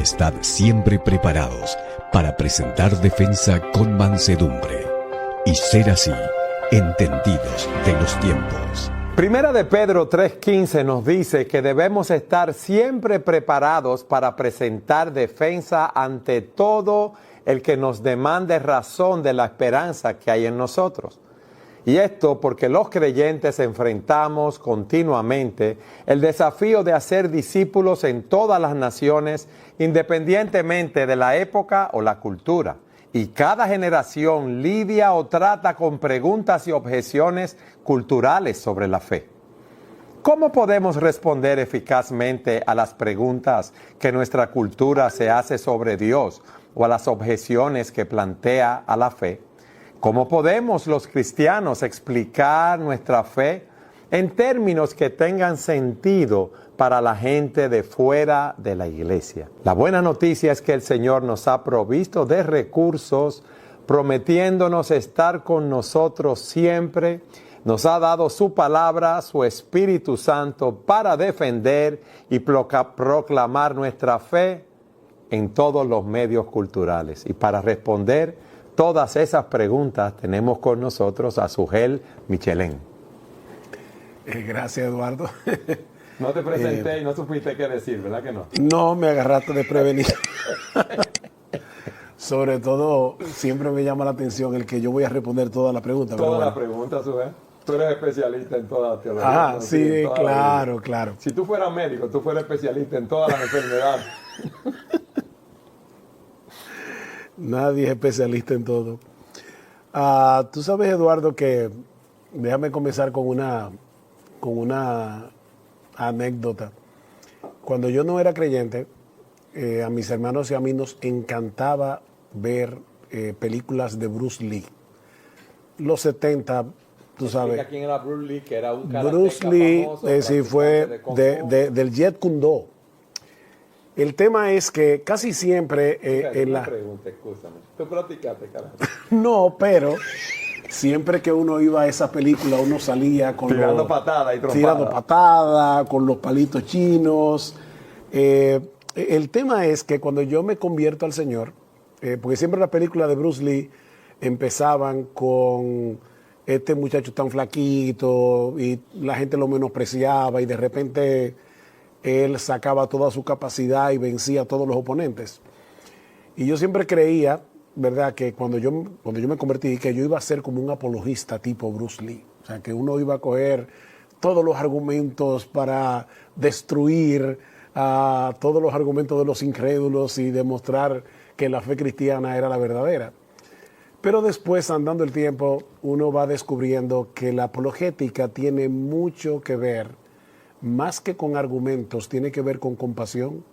estad siempre preparados para presentar defensa con mansedumbre y ser así entendidos de los tiempos. Primera de Pedro 3:15 nos dice que debemos estar siempre preparados para presentar defensa ante todo el que nos demande razón de la esperanza que hay en nosotros. Y esto porque los creyentes enfrentamos continuamente el desafío de hacer discípulos en todas las naciones, independientemente de la época o la cultura. Y cada generación lidia o trata con preguntas y objeciones culturales sobre la fe. ¿Cómo podemos responder eficazmente a las preguntas que nuestra cultura se hace sobre Dios o a las objeciones que plantea a la fe? ¿Cómo podemos los cristianos explicar nuestra fe en términos que tengan sentido para la gente de fuera de la iglesia? La buena noticia es que el Señor nos ha provisto de recursos, prometiéndonos estar con nosotros siempre. Nos ha dado su palabra, su Espíritu Santo, para defender y proclamar nuestra fe en todos los medios culturales. Y para responder todas esas preguntas tenemos con nosotros a Sugel Michelén. Gracias, Eduardo. No te presenté y no supiste qué decir, ¿verdad que no? No, me agarraste desprevenido. Sobre todo, siempre me llama la atención el que yo voy a responder todas las preguntas. Todas las preguntas, Sugel. Tú eres especialista en toda la teología. Ah, sí, claro, claro. Si tú fueras médico, tú fueras especialista en todas las enfermedades. Nadie es especialista en todo. Tú sabes, Eduardo, que déjame comenzar con una anécdota. Cuando yo no era creyente, a mis hermanos y a mí nos encantaba ver películas de Bruce Lee. Los 70, tú sabes. ¿Quién era Bruce Lee? Que era un karateca Bruce Lee, famoso, sí, fue del Jeet Kune Do. El tema es que casi siempre Una pregunta, escúchame. ¿Tú practicaste karate? No, pero siempre que uno iba a esa película, uno salía con tirando patadas y trompadas. Tirando patadas, con los palitos chinos. El tema es que cuando yo me convierto al Señor, porque siempre las películas de Bruce Lee empezaban con este muchacho tan flaquito y la gente lo menospreciaba y de repente él sacaba toda su capacidad y vencía a todos los oponentes. Y yo siempre creía, ¿verdad?, que cuando yo me convertí, que yo iba a ser como un apologista tipo Bruce Lee. O sea, que uno iba a coger todos los argumentos para destruir todos los argumentos de los incrédulos y demostrar que la fe cristiana era la verdadera. Pero después, andando el tiempo, uno va descubriendo que la apologética tiene mucho que ver, más que con argumentos, tiene que ver con compasión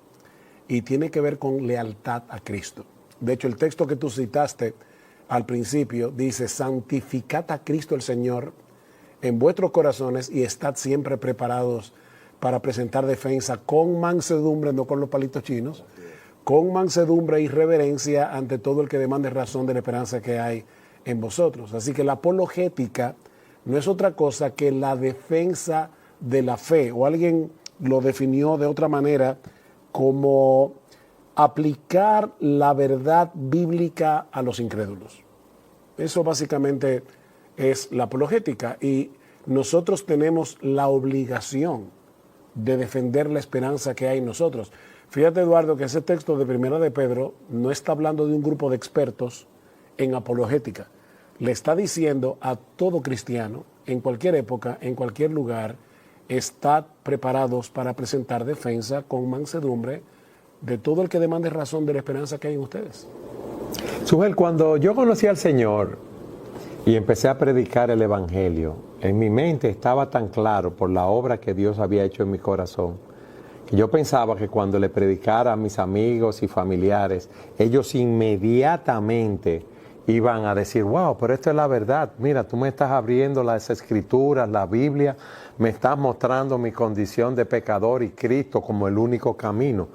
y tiene que ver con lealtad a Cristo. De hecho, el texto que tú citaste al principio dice: santificad a Cristo el Señor en vuestros corazones y estad siempre preparados para presentar defensa con mansedumbre, no con los palitos chinos, con mansedumbre y reverencia ante todo el que demande razón de la esperanza que hay en vosotros. Así que la apologética no es otra cosa que la defensa de la fe, o alguien lo definió de otra manera como aplicar la verdad bíblica a los incrédulos. Eso básicamente es la apologética, y nosotros tenemos la obligación de defender la esperanza que hay en nosotros. Fíjate, Eduardo, que ese texto de Primera de Pedro no está hablando de un grupo de expertos en apologética. Le está diciendo a todo cristiano, en cualquier época, en cualquier lugar, estad preparados para presentar defensa con mansedumbre de todo el que demande razón de la esperanza que hay en ustedes. Sugel, cuando yo conocí al Señor y empecé a predicar el Evangelio, en mi mente estaba tan claro por la obra que Dios había hecho en mi corazón, que yo pensaba que cuando le predicara a mis amigos y familiares, ellos inmediatamente iban a decir: wow, pero esto es la verdad. Mira, tú me estás abriendo las Escrituras, la Biblia, me estás mostrando mi condición de pecador y Cristo como el único camino.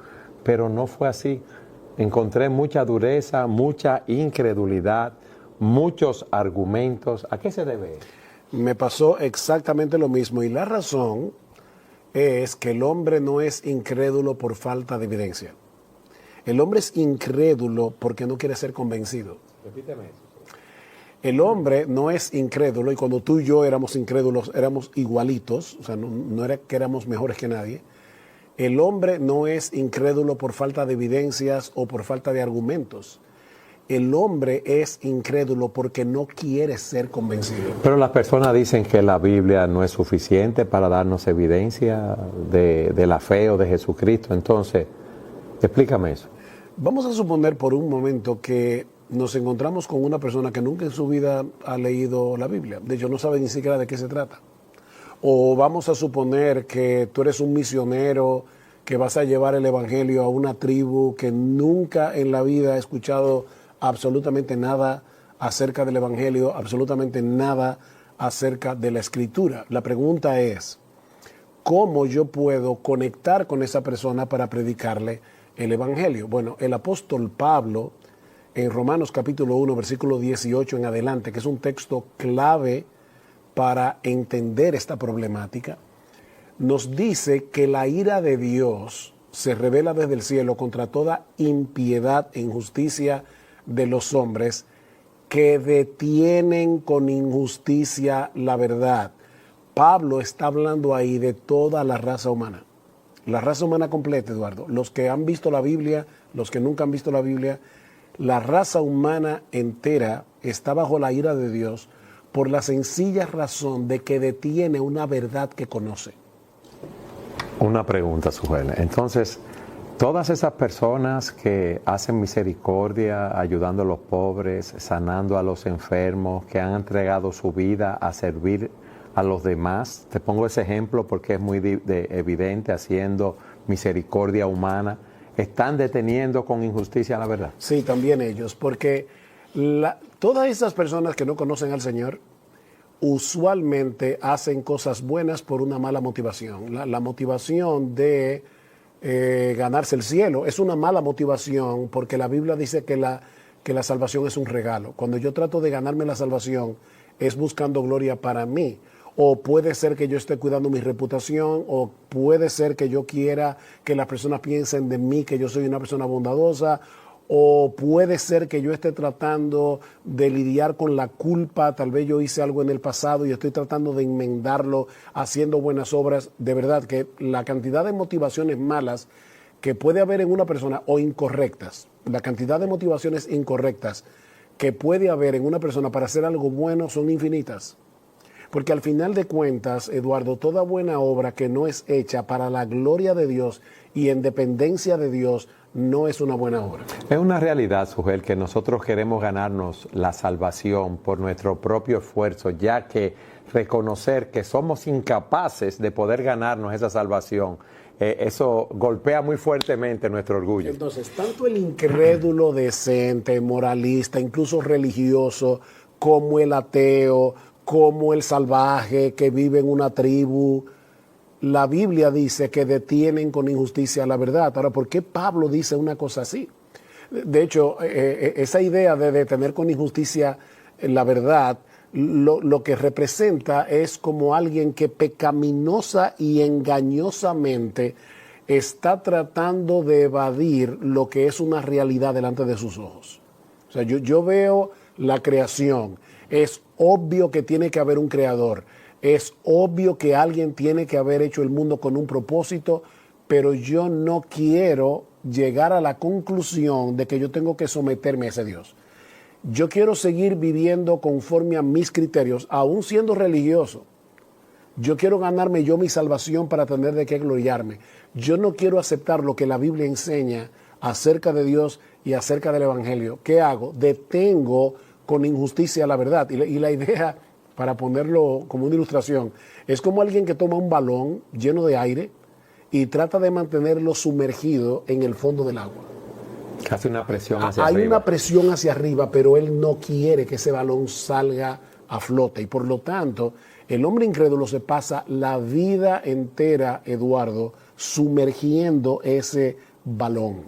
Pero no fue así. Encontré mucha dureza, mucha incredulidad, muchos argumentos. ¿A qué se debe? Me pasó exactamente lo mismo, y la razón es que el hombre no es incrédulo por falta de evidencia. El hombre es incrédulo porque no quiere ser convencido. Repíteme eso. El hombre no es incrédulo, y cuando tú y yo éramos incrédulos, éramos igualitos, o sea, no era que éramos mejores que nadie. El hombre no es incrédulo por falta de evidencias o por falta de argumentos. El hombre es incrédulo porque no quiere ser convencido. Pero las personas dicen que la Biblia no es suficiente para darnos evidencia de la fe o de Jesucristo. Entonces, explícame eso. Vamos a suponer por un momento que nos encontramos con una persona que nunca en su vida ha leído la Biblia. De hecho, no sabe ni siquiera de qué se trata. O vamos a suponer que tú eres un misionero que vas a llevar el evangelio a una tribu que nunca en la vida ha escuchado absolutamente nada acerca del evangelio, absolutamente nada acerca de la escritura. La pregunta es, ¿cómo yo puedo conectar con esa persona para predicarle el evangelio? Bueno, el apóstol Pablo, en Romanos capítulo 1, versículo 18 en adelante, que es un texto clave para entender esta problemática, nos dice que la ira de Dios se revela desde el cielo contra toda impiedad e injusticia de los hombres que detienen con injusticia la verdad. Pablo está hablando ahí de toda la raza humana. La raza humana completa, Eduardo. Los que han visto la Biblia, los que nunca han visto la Biblia, la raza humana entera está bajo la ira de Dios por la sencilla razón de que detiene una verdad que conoce. Una pregunta, Sujel. Entonces, todas esas personas que hacen misericordia, ayudando a los pobres, sanando a los enfermos, que han entregado su vida a servir a los demás, te pongo ese ejemplo porque es muy evidente, haciendo misericordia humana, ¿están deteniendo con injusticia la verdad? Sí, también ellos, porque todas esas personas que no conocen al Señor usualmente hacen cosas buenas por una mala motivación. La motivación de ganarse el cielo es una mala motivación porque la Biblia dice que la salvación es un regalo. Cuando yo trato de ganarme la salvación es buscando gloria para mí. O puede ser que yo esté cuidando mi reputación, o puede ser que yo quiera que las personas piensen de mí que yo soy una persona bondadosa, o puede ser que yo esté tratando de lidiar con la culpa. Tal vez yo hice algo en el pasado y estoy tratando de enmendarlo haciendo buenas obras. De verdad que la cantidad de motivaciones malas que puede haber en una persona, o incorrectas, la cantidad de motivaciones incorrectas que puede haber en una persona para hacer algo bueno son infinitas. Porque al final de cuentas, Eduardo, toda buena obra que no es hecha para la gloria de Dios y en dependencia de Dios no es una buena obra. Es una realidad, Sujel, que nosotros queremos ganarnos la salvación por nuestro propio esfuerzo, ya que reconocer que somos incapaces de poder ganarnos esa salvación, eso golpea muy fuertemente nuestro orgullo. Entonces, tanto el incrédulo decente, moralista, incluso religioso, como el ateo, como el salvaje que vive en una tribu, la Biblia dice que detienen con injusticia la verdad. Ahora, ¿por qué Pablo dice una cosa así? De hecho, esa idea de detener con injusticia la verdad, lo que representa es como alguien que pecaminosa y engañosamente está tratando de evadir lo que es una realidad delante de sus ojos. O sea, yo veo la creación. Es obvio que tiene que haber un creador. Es obvio que alguien tiene que haber hecho el mundo con un propósito, pero yo no quiero llegar a la conclusión de que yo tengo que someterme a ese Dios. Yo quiero seguir viviendo conforme a mis criterios, aún siendo religioso. Yo quiero ganarme yo mi salvación para tener de qué gloriarme. Yo no quiero aceptar lo que la Biblia enseña acerca de Dios y acerca del Evangelio. ¿Qué hago? Detengo con injusticia la verdad. Y la idea, para ponerlo como una ilustración, es como alguien que toma un balón lleno de aire y trata de mantenerlo sumergido en el fondo del agua. Hace una presión hacia Hay arriba. una presión hacia arriba, pero él no quiere que ese balón salga a flote. Y por lo tanto, el hombre incrédulo se pasa la vida entera, Eduardo, sumergiendo ese balón.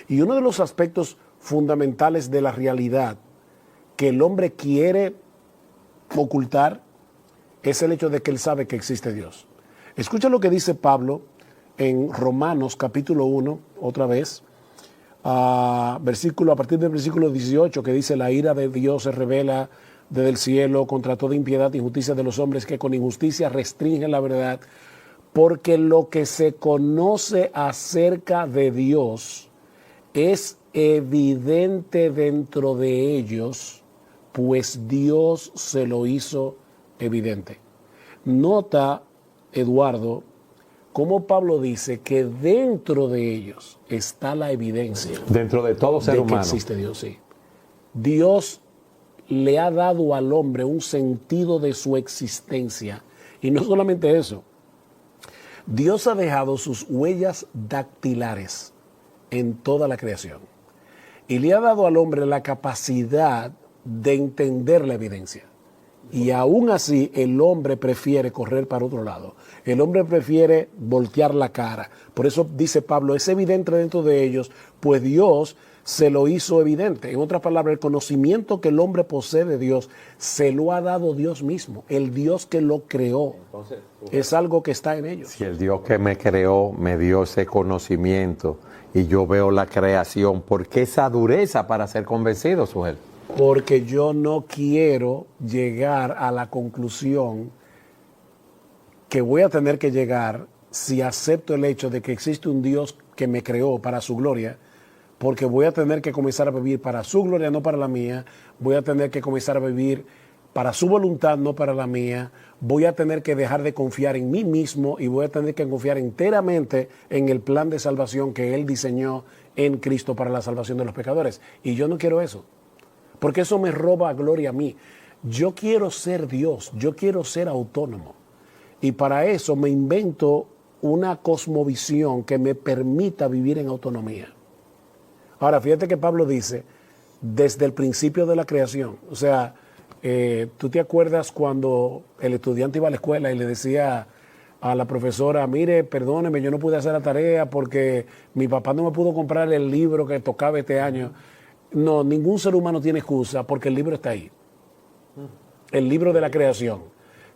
Y uno de los aspectos fundamentales de la realidad que el hombre quiere ocultar es el hecho de que él sabe que existe Dios. Escucha lo que dice Pablo en Romanos capítulo 1, otra vez, a partir del versículo 18, que dice: la ira de Dios se revela desde el cielo contra toda impiedad e injusticia de los hombres que con injusticia restringen la verdad, porque lo que se conoce acerca de Dios es evidente dentro de ellos, pues Dios se lo hizo evidente. Nota, Eduardo, cómo Pablo dice que dentro de ellos está la evidencia. Dentro de todo ser de humano. que existe Dios, sí. Dios le ha dado al hombre un sentido de su existencia. Y no solamente eso. Dios ha dejado sus huellas dactilares en toda la creación. Y le ha dado al hombre la capacidad de entender la evidencia. Y aún así el hombre prefiere correr para otro lado. El hombre prefiere voltear la cara. Por eso dice Pablo, es evidente dentro de ellos, pues Dios se lo hizo evidente. En otras palabras, el conocimiento que el hombre posee de Dios se lo ha dado Dios mismo. El Dios que lo creó. Entonces, es algo que está en ellos. Si el Dios que me creó me dio ese conocimiento y yo veo la creación, ¿por qué esa dureza para ser convencido, Sugel? Porque yo no quiero llegar a la conclusión que voy a tener que llegar si acepto el hecho de que existe un Dios que me creó para su gloria, porque voy a tener que comenzar a vivir para su gloria, no para la mía. Voy a tener que comenzar a vivir para su voluntad, no para la mía. Voy a tener que dejar de confiar en mí mismo y voy a tener que confiar enteramente en el plan de salvación que Él diseñó en Cristo para la salvación de los pecadores. Y yo no quiero eso, porque eso me roba gloria a mí. Yo quiero ser Dios, yo quiero ser autónomo. Y para eso me invento una cosmovisión que me permita vivir en autonomía. Ahora, fíjate que Pablo dice, desde el principio de la creación, o sea, ¿tú te acuerdas cuando el estudiante iba a la escuela y le decía a la profesora, mire, perdóneme, yo no pude hacer la tarea porque mi papá no me pudo comprar el libro que tocaba este año? No, ningún ser humano tiene excusa porque el libro está ahí. El libro de la creación.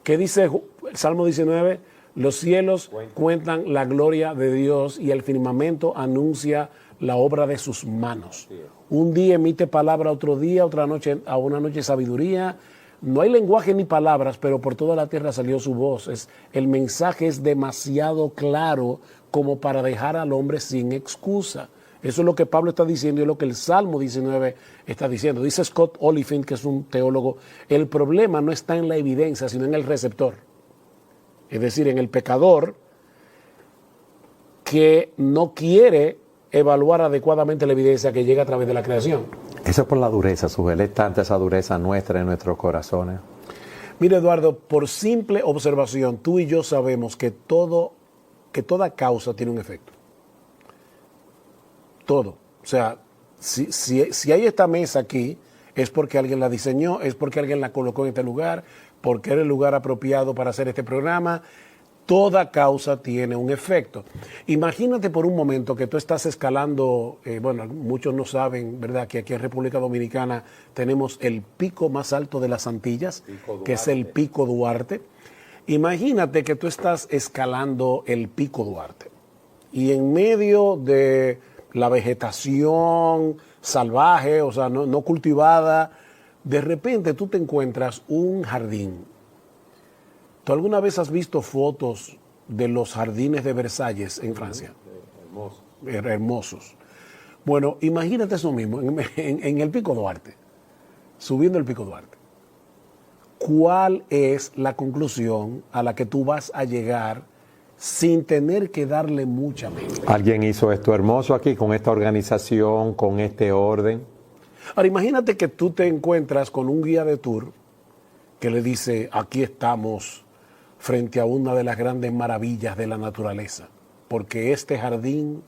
¿Qué dice el Salmo 19? Los cielos cuentan la gloria de Dios y el firmamento anuncia la obra de sus manos. Un día emite palabra, otro día, otra noche, a una noche sabiduría. No hay lenguaje ni palabras, pero por toda la tierra salió su voz. El mensaje es demasiado claro como para dejar al hombre sin excusa. Eso es lo que Pablo está diciendo y es lo que el Salmo 19 está diciendo. Dice Scott Oliphint, que es un teólogo, el problema no está en la evidencia, sino en el receptor. Es decir, en el pecador que no quiere evaluar adecuadamente la evidencia que llega a través de la creación. Eso es por la dureza, Sugel. Es tanta esa dureza nuestra en nuestros corazones. Mira, Eduardo, por simple observación, tú y yo sabemos que toda causa tiene un efecto. Todo. O sea, si hay esta mesa aquí, es porque alguien la diseñó, es porque alguien la colocó en este lugar, porque era el lugar apropiado para hacer este programa. Toda causa tiene un efecto. Imagínate por un momento que tú estás escalando, bueno, muchos no saben, ¿verdad?, que aquí en República Dominicana tenemos el pico más alto de las Antillas, que es el Pico Duarte. Imagínate que tú estás escalando el Pico Duarte y en medio de la vegetación salvaje, o sea, no cultivada, de repente tú te encuentras un jardín. ¿Tú alguna vez has visto fotos de los jardines de Versalles en Francia? Hermosos. Bueno, imagínate eso mismo, en el Pico Duarte, subiendo el Pico Duarte. ¿Cuál es la conclusión a la que tú vas a llegar sin tener que darle mucha mente? Alguien hizo esto hermoso aquí, con esta organización, con este orden. Ahora, imagínate que tú te encuentras con un guía de tour que le dice, aquí estamos frente a una de las grandes maravillas de la naturaleza, porque este jardín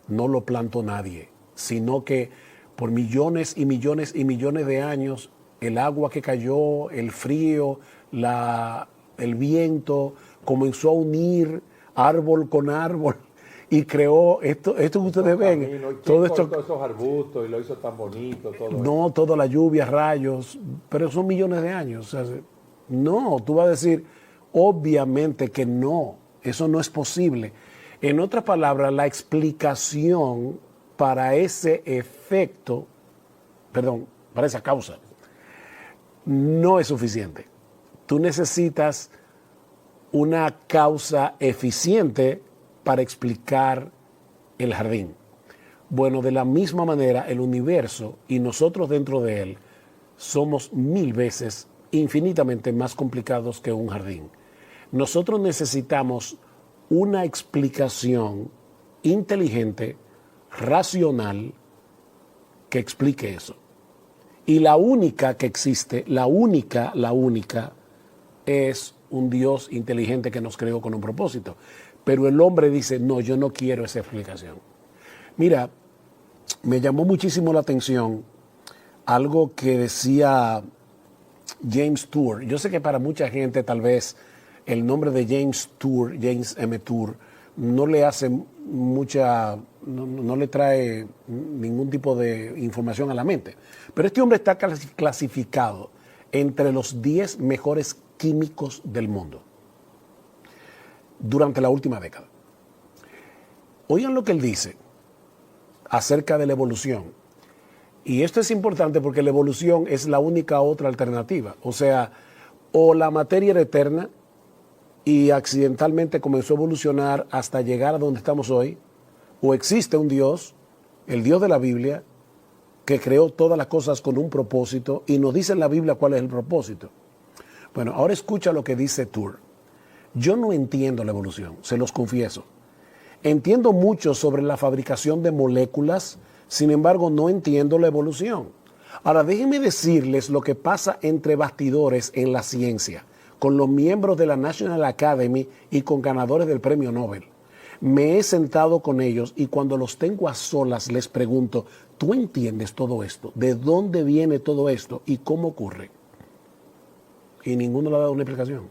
no lo plantó nadie, sino que por millones y millones y millones de años, el agua que cayó, el frío, el viento, comenzó a unir árbol con árbol y creó esto que ustedes ven. Todo esto, todos esos arbustos y lo hizo tan bonito. Todo no, esto. Toda la lluvia, rayos, pero son millones de años. O sea, no, tú vas a decir, obviamente que no, eso no es posible. En otras palabras, la explicación para ese efecto, para esa causa, no es suficiente. Tú necesitas una causa eficiente para explicar el jardín. Bueno, de la misma manera, el universo y nosotros dentro de él somos 1000 veces, infinitamente más complicados que un jardín. Nosotros necesitamos una explicación inteligente, racional, que explique eso. Y la única que existe, la única, es un Dios inteligente que nos creó con un propósito. Pero el hombre dice, no, yo no quiero esa explicación. Mira, me llamó muchísimo la atención algo que decía James Tour. Yo sé que para mucha gente tal vez el nombre de James Tour, James M. Tour, no le hace no le trae ningún tipo de información a la mente. Pero este hombre está clasificado entre los 10 mejores químicos del mundo durante la última década. Oigan lo que él dice acerca de la evolución. Y esto es importante porque la evolución es la única otra alternativa. O sea, o la materia era eterna y accidentalmente comenzó a evolucionar hasta llegar a donde estamos hoy, o existe un Dios, el Dios de la Biblia, que creó todas las cosas con un propósito y nos dice en la Biblia cuál es el propósito. Bueno, ahora escucha lo que dice Tour. Yo no entiendo la evolución, se los confieso. Entiendo mucho sobre la fabricación de moléculas, sin embargo no entiendo la evolución. Ahora déjenme decirles lo que pasa entre bastidores en la ciencia, con los miembros de la National Academy y con ganadores del Premio Nobel. Me he sentado con ellos y cuando los tengo a solas les pregunto, ¿tú entiendes todo esto? ¿De dónde viene todo esto? ¿Y cómo ocurre? Y ninguno le ha dado una explicación.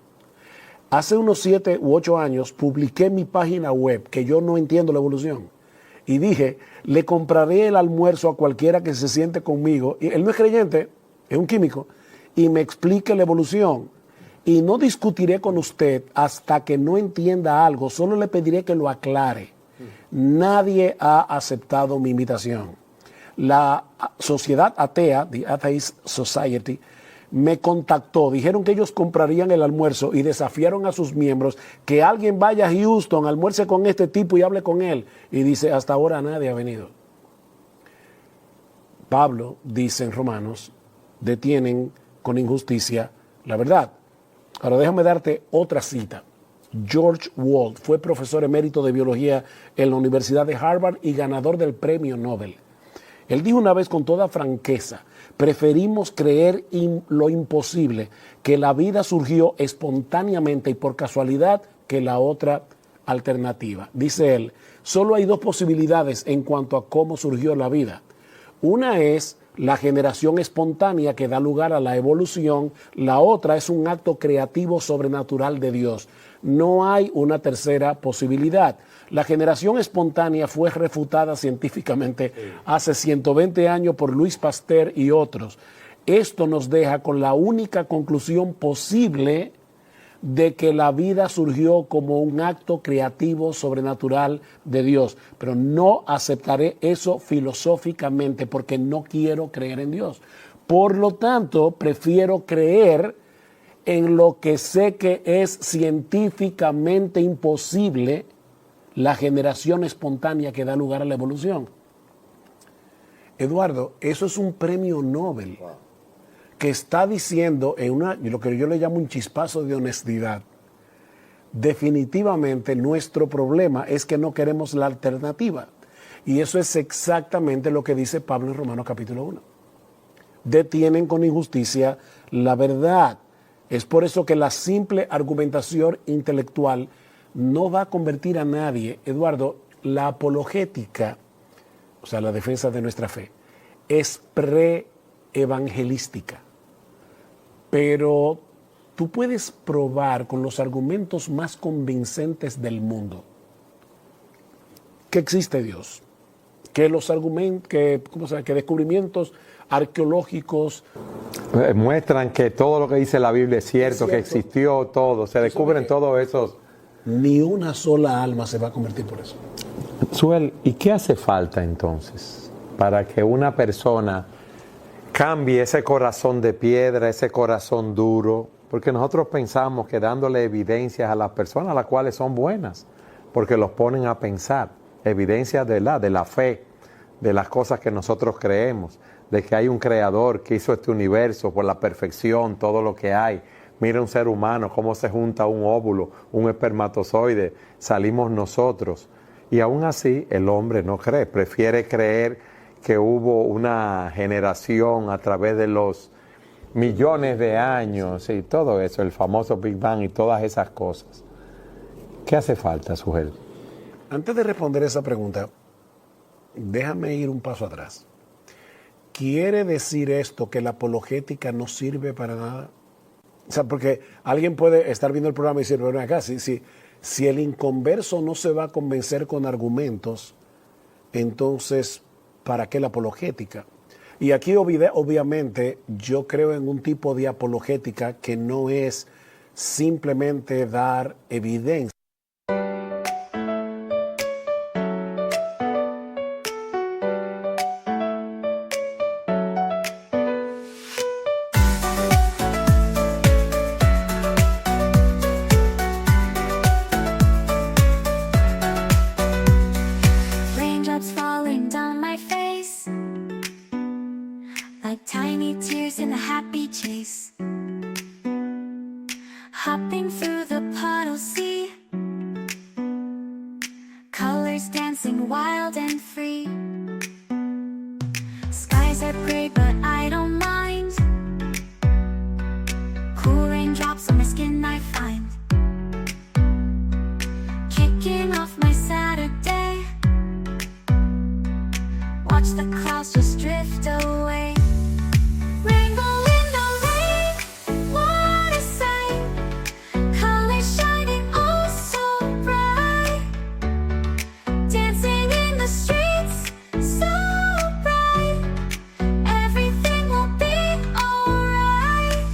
Hace unos 7 u 8 años publiqué mi página web, que yo no entiendo la evolución. Y dije, le compraré el almuerzo a cualquiera que se siente conmigo. Y él no es creyente, es un químico, y me explique la evolución. Y no discutiré con usted hasta que no entienda algo, solo le pediré que lo aclare. Nadie ha aceptado mi invitación. La sociedad atea, the Atheist Society, me contactó, dijeron que ellos comprarían el almuerzo y desafiaron a sus miembros que alguien vaya a Houston, almuerce con este tipo y hable con él. Y dice, hasta ahora nadie ha venido. Pablo dice en Romanos, detienen con injusticia la verdad. Ahora déjame darte otra cita. George Wald fue profesor emérito de biología en la Universidad de Harvard y ganador del Premio Nobel. Él dijo una vez con toda franqueza, preferimos creer lo imposible, que la vida surgió espontáneamente y por casualidad, que la otra alternativa. Dice él, solo hay 2 posibilidades en cuanto a cómo surgió la vida. Una es la generación espontánea que da lugar a la evolución, la otra es un acto creativo sobrenatural de Dios. No hay una tercera posibilidad. La generación espontánea fue refutada científicamente hace 120 años por Louis Pasteur y otros. Esto nos deja con la única conclusión posible de que la vida surgió como un acto creativo sobrenatural de Dios. Pero no aceptaré eso filosóficamente porque no quiero creer en Dios. Por lo tanto, prefiero creer en lo que sé que es científicamente imposible, la generación espontánea que da lugar a la evolución. Eduardo, eso es un premio Nobel que está diciendo en lo que yo le llamo un chispazo de honestidad. Definitivamente nuestro problema es que no queremos la alternativa. Y eso es exactamente lo que dice Pablo en Romanos capítulo 1. Detienen con injusticia la verdad. Es por eso que la simple argumentación intelectual no va a convertir a nadie. Eduardo, la apologética, o sea, la defensa de nuestra fe, es pre-evangelística. Pero tú puedes probar con los argumentos más convincentes del mundo que existe Dios, que los argumentos, que descubrimientos arqueológicos muestran que todo lo que dice la Biblia es cierto, que existió todo, se descubren todos esos. Ni una sola alma se va a convertir por eso. Suel, ¿y qué hace falta entonces para que una persona cambie ese corazón de piedra, ese corazón duro? Porque nosotros pensamos que dándole evidencias a las personas, las cuales son buenas, porque los ponen a pensar, evidencias de la fe, de las cosas que nosotros creemos, de que hay un creador que hizo este universo por la perfección, todo lo que hay. Mira un ser humano, cómo se junta un óvulo, un espermatozoide, salimos nosotros. Y aún así el hombre no cree, prefiere creer que hubo una generación a través de los millones de años y todo eso, el famoso Big Bang y todas esas cosas. ¿Qué hace falta, Sugel? Antes de responder esa pregunta, déjame ir un paso atrás. ¿Quiere decir esto que la apologética no sirve para nada? O sea, porque alguien puede estar viendo el programa y decir, bueno, acá, si el inconverso no se va a convencer con argumentos, entonces, ¿para qué la apologética? Y aquí obviamente yo creo en un tipo de apologética que no es simplemente dar evidencia. Raindrops falling down my face, like tiny tears in a happy chase. Hopping through the puddles, see colors dancing wild and free. Skies are gray, but I don't mind. Cool raindrops on my skin I find. Kicking off my Saturday, watch the clouds just drift away. Rainbow in the rain, what a sight. Colors shining oh so bright. Dancing in the streets, so bright. Everything will be alright.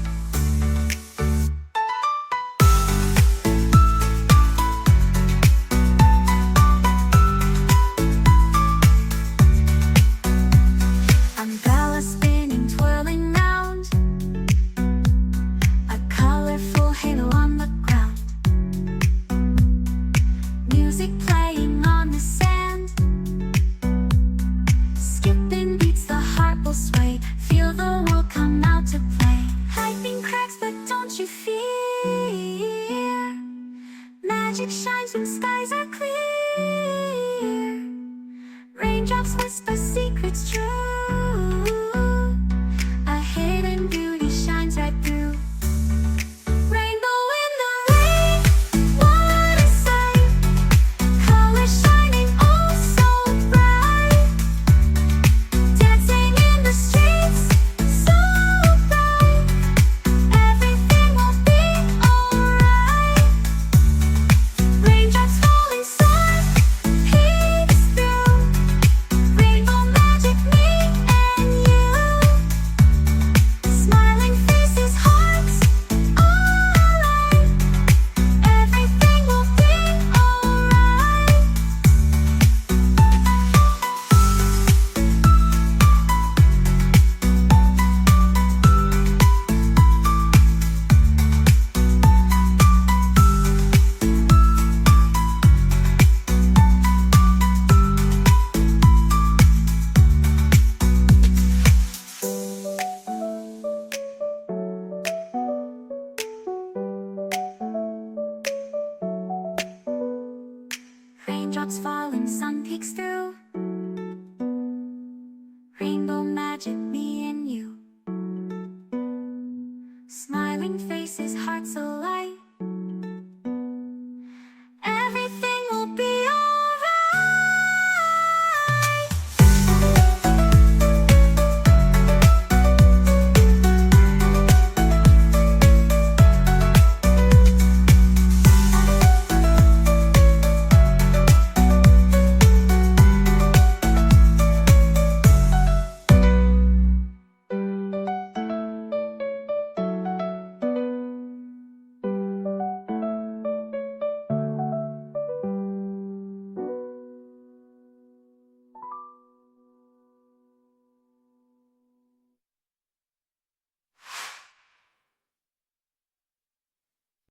Umbrella spinning, twirling round.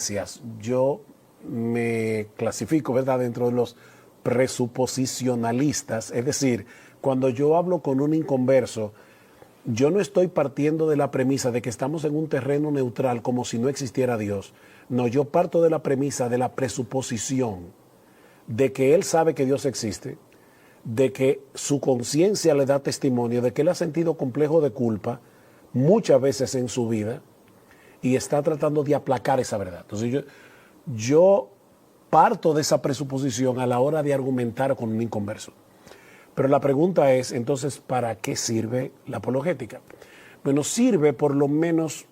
creencias. Yo me clasifico, ¿verdad?, dentro de los presuposicionalistas. Es decir, cuando yo hablo con un inconverso, yo no estoy partiendo de la premisa de que estamos en un terreno neutral como si no existiera Dios. No, yo parto de la premisa, de la presuposición de que él sabe que Dios existe, de que su conciencia le da testimonio, de que él ha sentido complejo de culpa muchas veces en su vida y está tratando de aplacar esa verdad. Entonces yo parto de esa presuposición a la hora de argumentar con un inconverso. Pero la pregunta es, entonces, ¿para qué sirve la apologética? Bueno, sirve por lo menos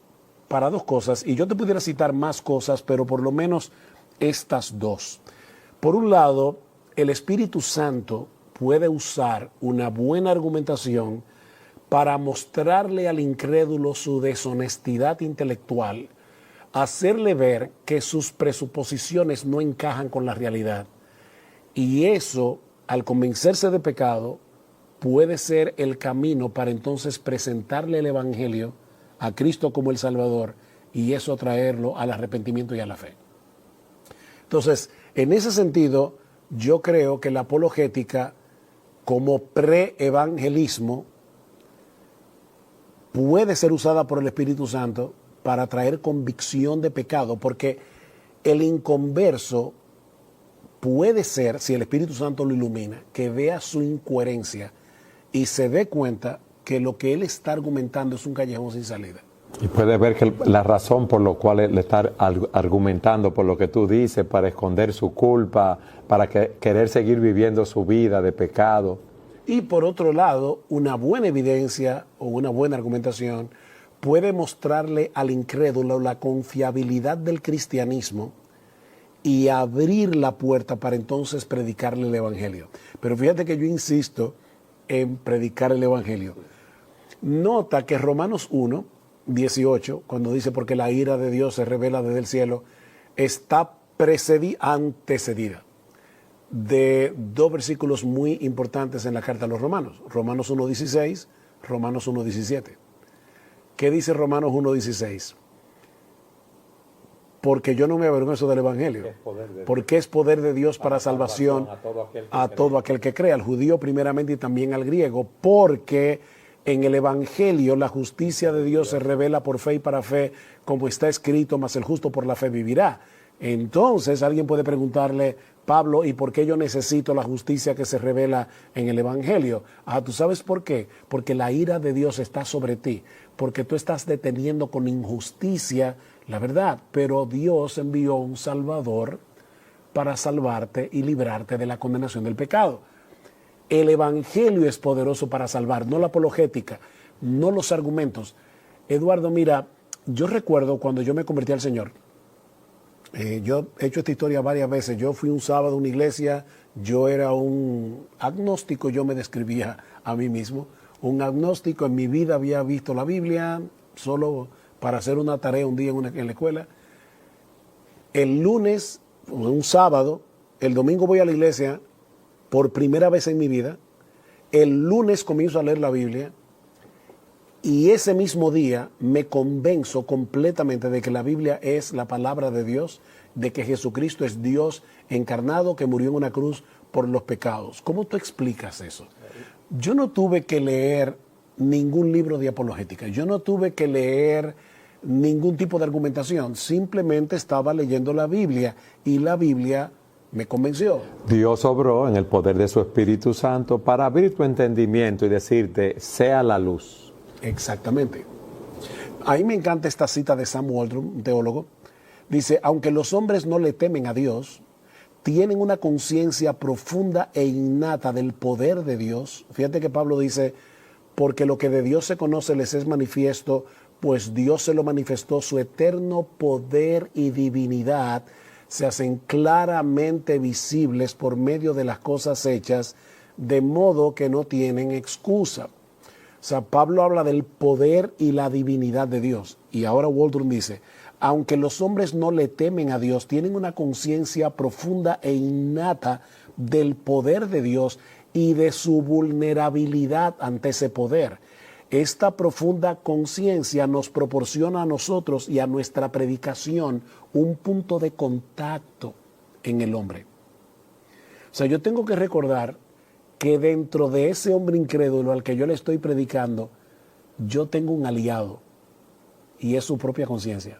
para dos cosas, y yo te pudiera citar más cosas, pero por lo menos estas dos. Por un lado, el Espíritu Santo puede usar una buena argumentación para mostrarle al incrédulo su deshonestidad intelectual, hacerle ver que sus presuposiciones no encajan con la realidad. Y eso, al convencerse de pecado, puede ser el camino para entonces presentarle el Evangelio a Cristo como el Salvador y eso traerlo al arrepentimiento y a la fe. Entonces, en ese sentido, yo creo que la apologética como pre-evangelismo puede ser usada por el Espíritu Santo para traer convicción de pecado, porque el inconverso puede ser, si el Espíritu Santo lo ilumina, que vea su incoherencia y se dé cuenta que lo que él está argumentando es un callejón sin salida. Y puede ver que la razón por la cual él está argumentando por lo que tú dices, para esconder su culpa, para querer seguir viviendo su vida de pecado. Y por otro lado, una buena evidencia o una buena argumentación puede mostrarle al incrédulo la confiabilidad del cristianismo y abrir la puerta para entonces predicarle el Evangelio. Pero fíjate que yo insisto en predicar el Evangelio. Nota que Romanos 1, 18, cuando dice porque la ira de Dios se revela desde el cielo, está antecedida de dos versículos muy importantes en la carta a los Romanos. Romanos 1.16, Romanos 1.17. ¿Qué dice Romanos 1.16? Porque yo no me avergüenzo del Evangelio, porque es poder de Dios para salvación a todo aquel que cree, al judío primeramente y también al griego, porque en el Evangelio la justicia de Dios se revela por fe y para fe, como está escrito, mas el justo por la fe vivirá. Entonces alguien puede preguntarle, Pablo, ¿y por qué yo necesito la justicia que se revela en el Evangelio? ¿Tú sabes por qué? Porque la ira de Dios está sobre ti, porque tú estás deteniendo con injusticia la verdad, pero Dios envió un Salvador para salvarte y librarte de la condenación del pecado. El Evangelio es poderoso para salvar, no la apologética, no los argumentos. Eduardo, mira, yo recuerdo cuando yo me convertí al Señor, yo he hecho esta historia varias veces. Yo fui un sábado a una iglesia, yo era un agnóstico, yo me describía a mí mismo, un agnóstico. En mi vida había visto la Biblia solo para hacer una tarea un día en la escuela. El lunes, un sábado, el domingo voy a la iglesia por primera vez en mi vida. El lunes comienzo a leer la Biblia y ese mismo día me convenzo completamente de que la Biblia es la palabra de Dios, de que Jesucristo es Dios encarnado que murió en una cruz por los pecados. ¿Cómo tú explicas eso? Yo no tuve que leer ningún libro de apologética, yo no tuve que leer ningún tipo de argumentación, simplemente estaba leyendo la Biblia y la Biblia me convenció. Dios obró en el poder de su Espíritu Santo para abrir tu entendimiento y decirte, sea la luz. Exactamente. A mí me encanta esta cita de Sam Waldron, un teólogo. Dice, aunque los hombres no le temen a Dios, tienen una conciencia profunda e innata del poder de Dios. Fíjate que Pablo dice, porque lo que de Dios se conoce les es manifiesto, pues Dios se lo manifestó, su eterno poder y divinidad se hacen claramente visibles por medio de las cosas hechas, de modo que no tienen excusa. O sea, Pablo habla del poder y la divinidad de Dios. Y ahora Waldron dice, aunque los hombres no le temen a Dios, tienen una conciencia profunda e innata del poder de Dios y de su vulnerabilidad ante ese poder. esta profunda conciencia nos proporciona a nosotros y a nuestra predicación un punto de contacto en el hombre. O sea, yo tengo que recordar que dentro de ese hombre incrédulo al que yo le estoy predicando, yo tengo un aliado y es su propia conciencia.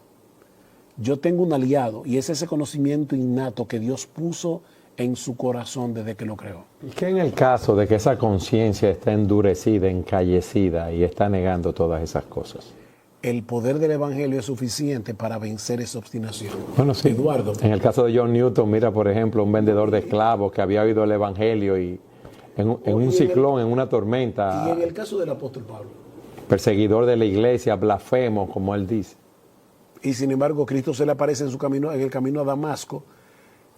Yo tengo un aliado y es ese conocimiento innato que Dios puso en su corazón desde que lo creó. ¿Y qué en el caso de que esa conciencia está endurecida, encallecida y está negando todas esas cosas? El poder del Evangelio es suficiente para vencer esa obstinación. Bueno, sí. Eduardo. En el caso de John Newton, mira, por ejemplo, un vendedor de esclavos que había oído el Evangelio y en un ciclón, en una tormenta, Y en el caso del apóstol Pablo. perseguidor de la iglesia, blasfemo, como él dice. Y sin embargo, Cristo se le aparece en su camino, en el camino a Damasco,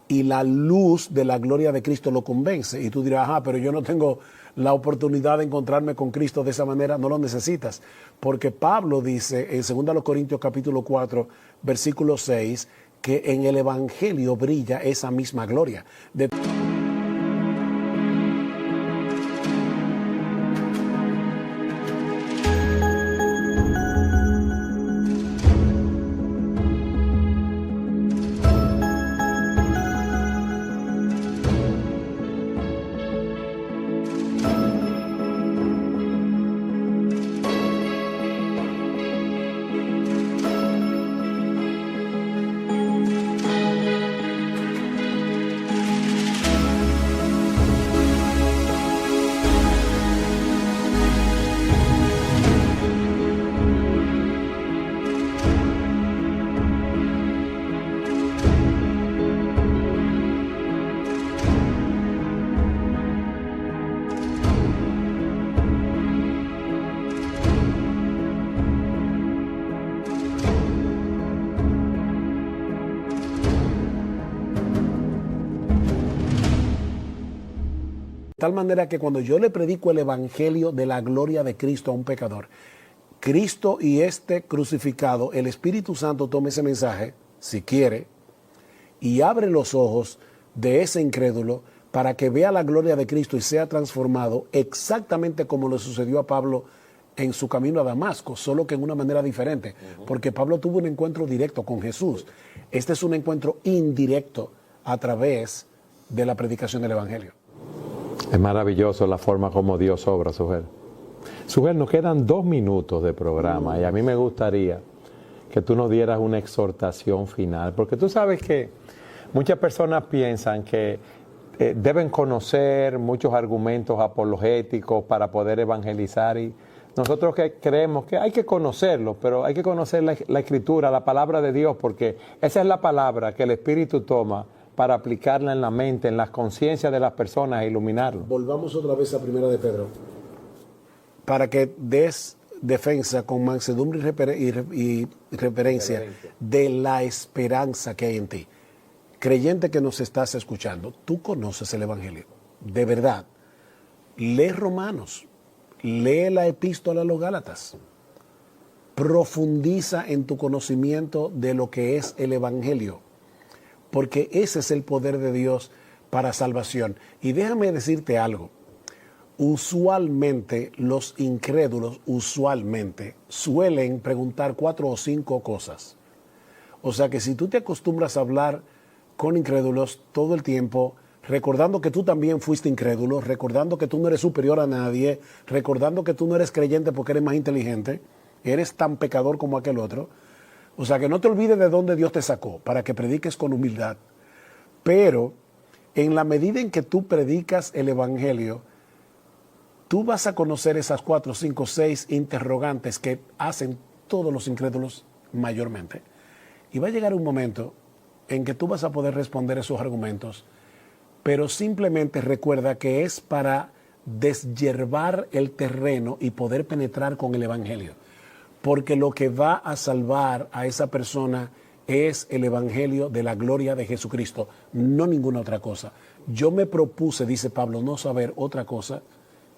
y la luz de la gloria de Cristo lo convence. Y tú dirás, pero yo no tengo la oportunidad de encontrarme con Cristo de esa manera. No lo necesitas. Porque Pablo dice en 2 Corintios capítulo 4, versículo 6, que en el Evangelio brilla esa misma gloria. De tal manera que cuando yo le predico el Evangelio de la gloria de Cristo a un pecador, Cristo y este crucificado, el Espíritu Santo toma ese mensaje, si quiere, y abre los ojos de ese incrédulo para que vea la gloria de Cristo y sea transformado exactamente como le sucedió a Pablo en su camino a Damasco, solo que en una manera diferente, porque Pablo tuvo un encuentro directo con Jesús. Este es un encuentro indirecto a través de la predicación del Evangelio. Es maravilloso la forma como Dios obra, Sujel. Sujel, nos quedan 2 minutos de programa y a mí me gustaría que tú nos dieras una exhortación final, porque tú sabes que muchas personas piensan que deben conocer muchos argumentos apologéticos para poder evangelizar, y nosotros que creemos que hay que conocerlo, pero hay que conocer la Escritura, la palabra de Dios, porque esa es la palabra que el Espíritu toma para aplicarla en la mente, en las conciencias de las personas e iluminarlo. Volvamos otra vez a Primera de Pedro. Para que des defensa con mansedumbre y reverencia de la esperanza que hay en ti. Creyente que nos estás escuchando, tú conoces el Evangelio, de verdad. Lee Romanos, lee la epístola a los Gálatas. Profundiza en tu conocimiento de lo que es el Evangelio, porque ese es el poder de Dios para salvación. Y déjame decirte algo. Usualmente los incrédulos suelen preguntar 4 o 5 cosas. O sea que si tú te acostumbras a hablar con incrédulos todo el tiempo, recordando que tú también fuiste incrédulo, recordando que tú no eres superior a nadie, recordando que tú no eres creyente porque eres más inteligente, eres tan pecador como aquel otro. O sea que no te olvides de dónde Dios te sacó, para que prediques con humildad. Pero en la medida en que tú predicas el Evangelio, tú vas a conocer esas 4, 5, 6 interrogantes que hacen todos los incrédulos mayormente. Y va a llegar un momento en que tú vas a poder responder esos argumentos, pero simplemente recuerda que es para deshiervar el terreno y poder penetrar con el Evangelio. Porque lo que va a salvar a esa persona es el Evangelio de la gloria de Jesucristo, no ninguna otra cosa. Yo me propuse, dice Pablo, no saber otra cosa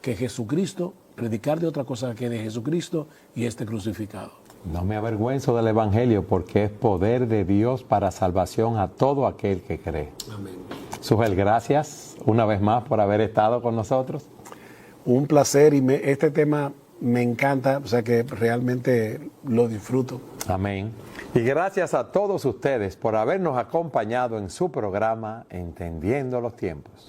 que Jesucristo, predicar de otra cosa que de Jesucristo y este crucificado. No me avergüenzo del Evangelio, porque es poder de Dios para salvación a todo aquel que cree. Amén. Sujel, gracias una vez más por haber estado con nosotros. Un placer, y este tema me encanta, o sea que realmente lo disfruto. Amén. Y gracias a todos ustedes por habernos acompañado en su programa Entendiendo los Tiempos.